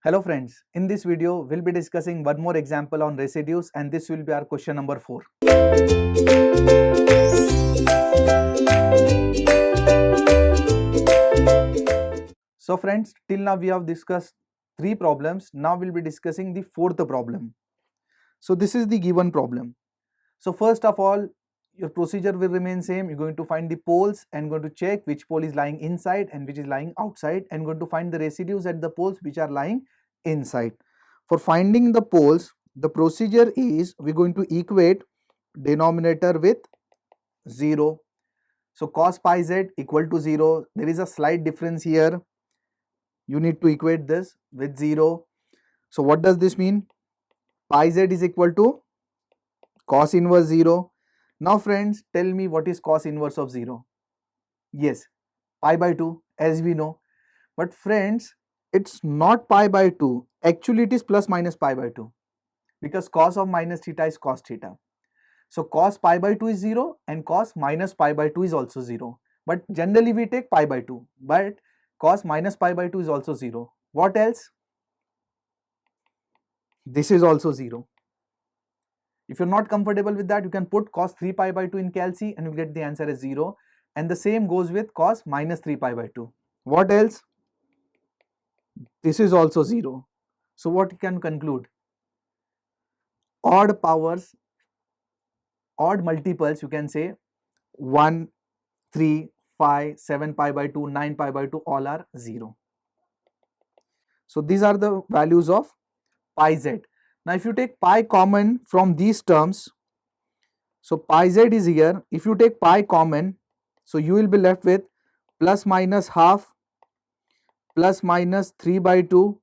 Hello friends, in this video we'll be discussing one more example on residues and this will be our question number 4. So friends, till now we have discussed 3 problems, now we'll be discussing the 4th problem. So this is the given problem. So first of all, your procedure will remain same. You're going to find the poles and going to check which pole is lying inside and which is lying outside and going to find the residues at the poles which are lying inside. For finding the poles, the procedure is we're going to equate denominator with 0. So cos pi z equal to 0. There is a slight difference here. You need to equate this with 0. So what does this mean? Pi z is equal to cos inverse 0. Now friends, tell me what is cos inverse of 0? Yes, pi by 2 as we know. But friends, it's not pi by 2. Actually it is plus minus pi by 2 because cos of minus theta is cos theta. So cos pi by 2 is 0 and cos minus pi by 2 is also 0. But generally we take pi by 2. But cos minus pi by 2 is also 0. What else? This is also 0. If you're not comfortable with that, you can put cos 3 pi by 2 in calci and you get the answer as 0. And the same goes with cos minus 3 pi by 2. What else? This is also 0. So what you can conclude? Odd powers, odd multiples, you can say 1, 3, 5, 7 pi by 2, 9 pi by 2, all are 0. So these are the values of pi z. Now if you take pi common from these terms, so pi z is here. If you take pi common, so you will be left with plus minus half, plus minus 3 by 2,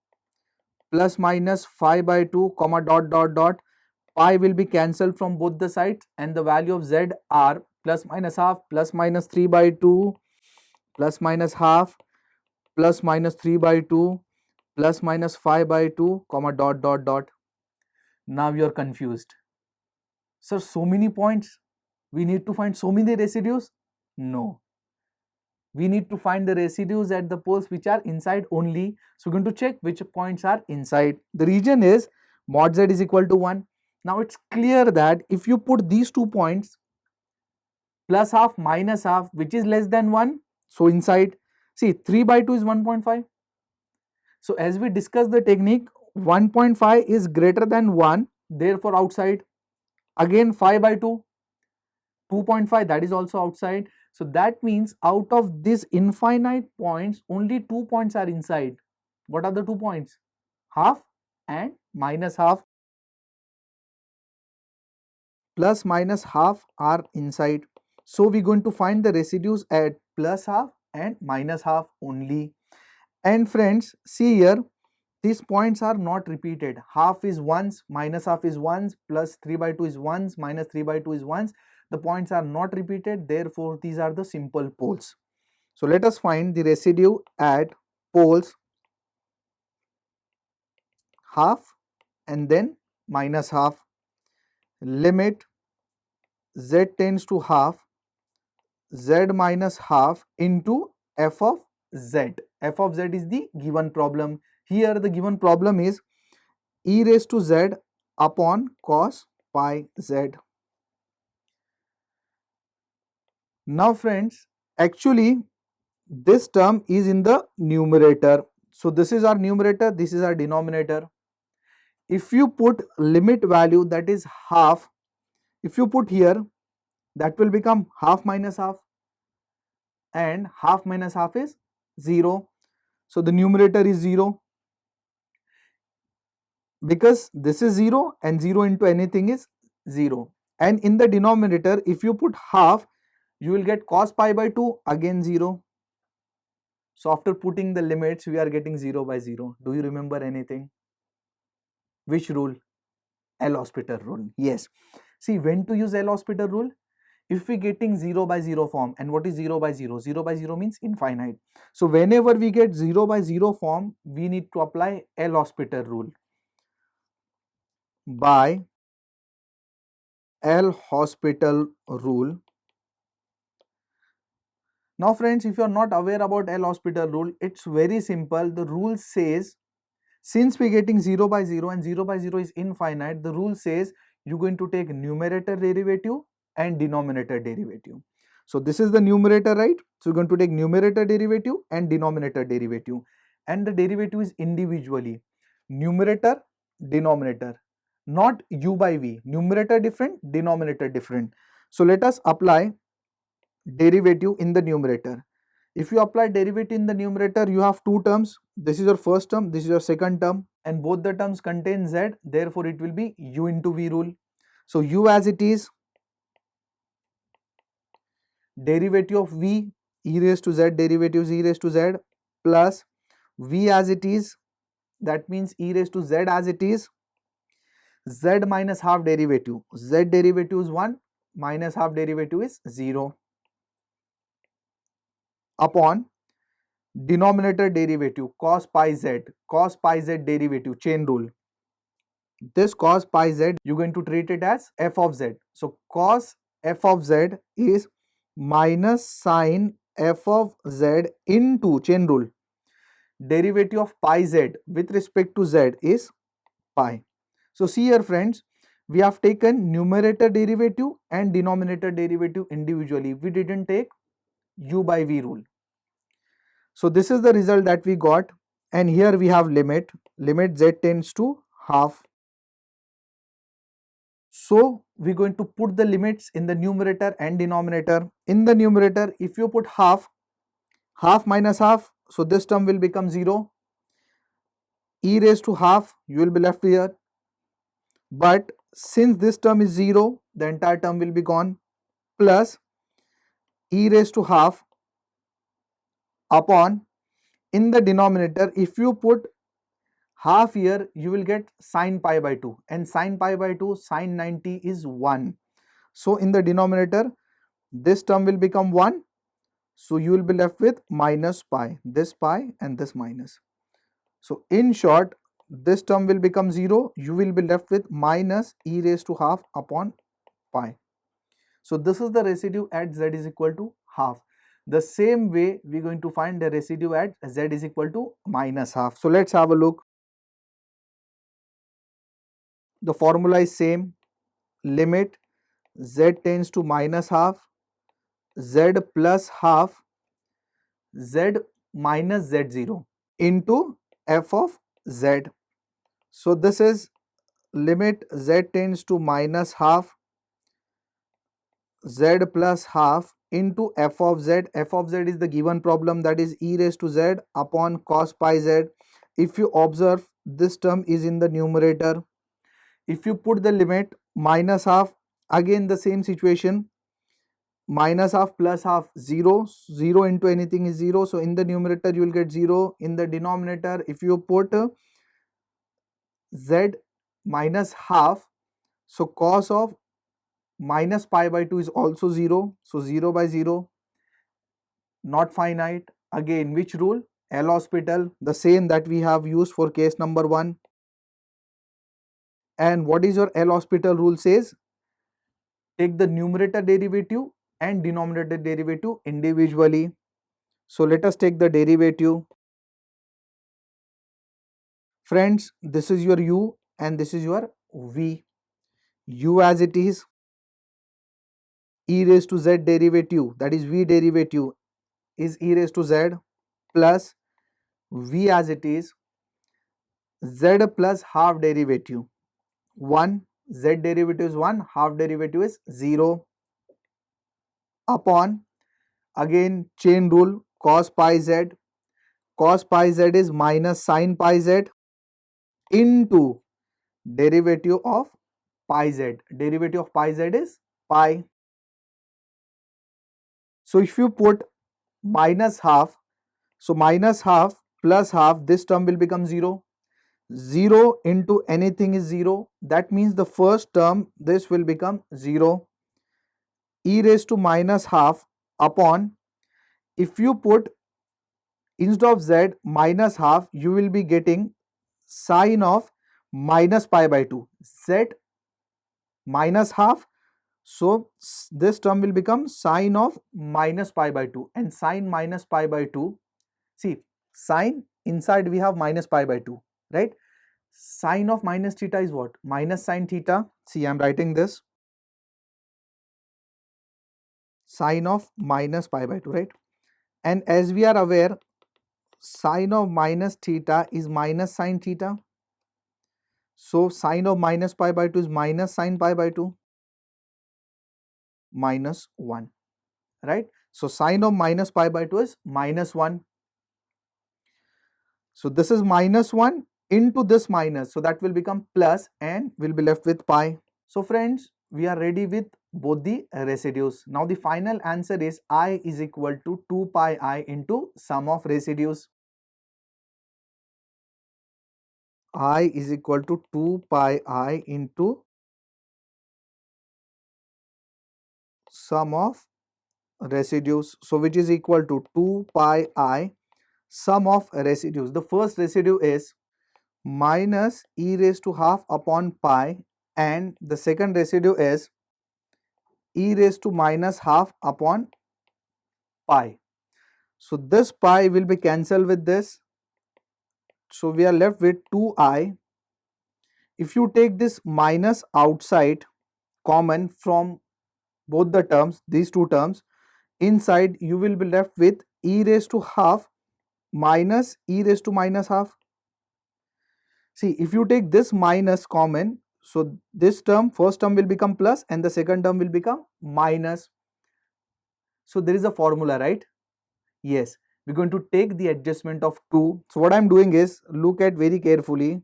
plus minus 5 by 2, comma dot dot dot. Pi will be cancelled from both the sides and the value of z are plus minus half, plus minus 3 by 2, plus minus half, plus minus 3 by 2, plus minus 5 by 2, comma dot dot dot. Now you are confused. Sir, so many points, we need to find so many residues? No. We need to find the residues at the poles which are inside only. So we're going to check which points are inside. The region is mod z is equal to 1. Now it's clear that if you put these 2 points, plus half minus half, which is less than 1, so inside, see 3 by 2 is 1.5. So as we discussed the technique, 1.5 is greater than 1, therefore outside. Again 5 by 2, 2.5, that is also outside. So that means out of these infinite points, only 2 points are inside. What are the 2 points? Half and minus half. Plus minus half are inside. So we're going to find the residues at plus half and minus half only. And friends, see here, these points are not repeated. Half is ones, minus half is ones, plus 3 by 2 is ones, minus 3 by 2 is ones. The points are not repeated, therefore these are the simple poles. So let us find the residue at poles half and then minus half. Limit z tends to half, z minus half into f of z. F of z is the given problem. Here the given problem is e raised to z upon cos pi z. Now friends, actually this term is in the numerator. So this is our numerator, this is our denominator. If you put limit value, that is half, if you put here, that will become half minus half and half minus half is 0. So the numerator is 0 because this is 0 and 0 into anything is 0. And in the denominator, if you put half, you will get cos pi by 2, again 0. So after putting the limits, we are getting 0 by 0. Do you remember anything? Which rule? L'Hospital rule. Yes. See, when to use L'Hospital rule? If we getting 0 by 0 form, and what is 0 by 0? 0 by 0 means infinite. So whenever we get 0 by 0 form, we need to apply L'Hospital rule. By L'Hospital rule. Now friends, if you are not aware about L'Hospital rule, it's very simple. The rule says Since we're getting 0 by 0 and 0 by 0 is infinite, the rule says you're going to take numerator derivative and denominator derivative. So this is the numerator, right? So you're going to take numerator derivative and denominator derivative, and the derivative is individually numerator, denominator, not u by v. Numerator different, denominator different. So let us apply derivative in the numerator. If you apply derivative in the numerator, you have two terms. This is your first term, this is your second term, and both the terms contain z, therefore it will be u into v rule. So u as it is, derivative of v, e raised to z, derivative is e raised to z, plus v as it is, that means e raised to z as it is, z minus half derivative, z derivative is 1, minus half derivative is 0, upon denominator derivative cos pi z derivative, chain rule. This cos pi z, you're going to treat it as f of z. So cos f of z is minus sine f of z into, chain rule, derivative of pi z with respect to z is pi. So see here friends, we have taken numerator derivative and denominator derivative individually. We didn't take u by v rule. So this is the result that we got, and here we have limit z tends to half. So we're going to put the limits in the numerator and denominator. In the numerator, if you put half minus half, so this term will become 0. E raised to half, you will be left here. But since this term is 0, the entire term will be gone, plus e raised to half upon, in the denominator, if you put half here, you will get sine pi by 2, and sine pi by 2, sine 90 is 1. So in the denominator, this term will become 1. So you will be left with minus pi, this pi and this minus. So in short, this term will become 0. You will be left with minus e raised to half upon pi. So this is the residue at z is equal to half. The same way we are going to find the residue at z is equal to minus half. So let's have a look. The formula is same. Limit z tends to minus half, z plus half, z minus z0 into f of z. So this is limit z tends to minus half, z plus half into f of z. F of z is the given problem, that is e raised to z upon cos pi z. If you observe, this term is in the numerator. If you put the limit minus half, again the same situation, minus half plus half, 0, 0 into anything is 0. So in the numerator you will get 0. In the denominator, if you put z minus half, so cos of minus pi by 2 is also 0. So 0 by 0, not finite. Again, which rule? L'Hospital, the same that we have used for case number 1. And what is your L'Hospital rule says? Take the numerator derivative and denominator derivative individually. So let us take the derivative. Friends, this is your u and this is your v. U as it is, e raised to z derivative, that is v derivative, is e raised to z, plus v as it is, z plus half derivative 1, z derivative is 1, half derivative is 0, upon, again chain rule, cos pi z. Cos pi z is minus sin pi z into derivative of pi z. Derivative of pi z is pi. So if you put minus half, so minus half plus half, this term will become 0. 0 into anything is 0. That means the first term, this will become 0. E raised to minus half upon, if you put instead of z minus half, you will be getting sine of minus pi by 2. Z minus half, so this term will become sine of minus pi by 2, and sine minus pi by 2, see, sine inside we have minus pi by 2, right? Sine of minus theta is what? Minus sine theta. See, I'm writing this. Sine of minus pi by 2, right? And as we are aware, sine of minus theta is minus sine theta. So sine of minus pi by 2 is minus sine pi by 2 minus 1, right? So sine of minus pi by 2 is minus 1. So this is minus 1 into this minus. So that will become plus and we'll be left with pi. So friends, we are ready with both the residues. Now the final answer is I is equal to 2 pi I into sum of residues. I is equal to 2 pi I into sum of residues. So which is equal to 2 pi I sum of residues. The first residue is minus e raised to half upon pi, and the second residue is e raised to minus half upon pi. So this pi will be cancelled with this. So we are left with 2i. If you take this minus outside common from both the terms, these two terms, inside you will be left with e raised to half minus e raised to minus half. See, if you take this minus common, so this term, first term will become plus and the second term will become minus. So there is a formula, right? Yes, we're going to take the adjustment of 2. So what I'm doing is, look at very carefully,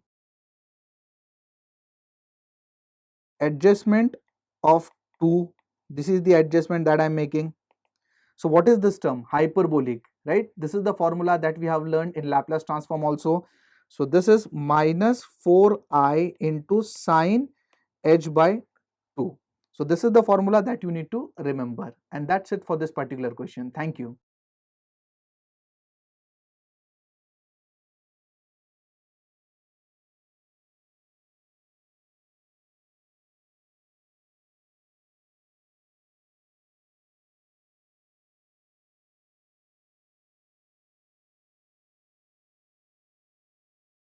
adjustment of 2. This is the adjustment that I'm making. So what is this term? Hyperbolic, right? This is the formula that we have learned in Laplace transform also. So this is minus 4i into sine h by 2. So this is the formula that you need to remember. And that's it for this particular question. Thank you.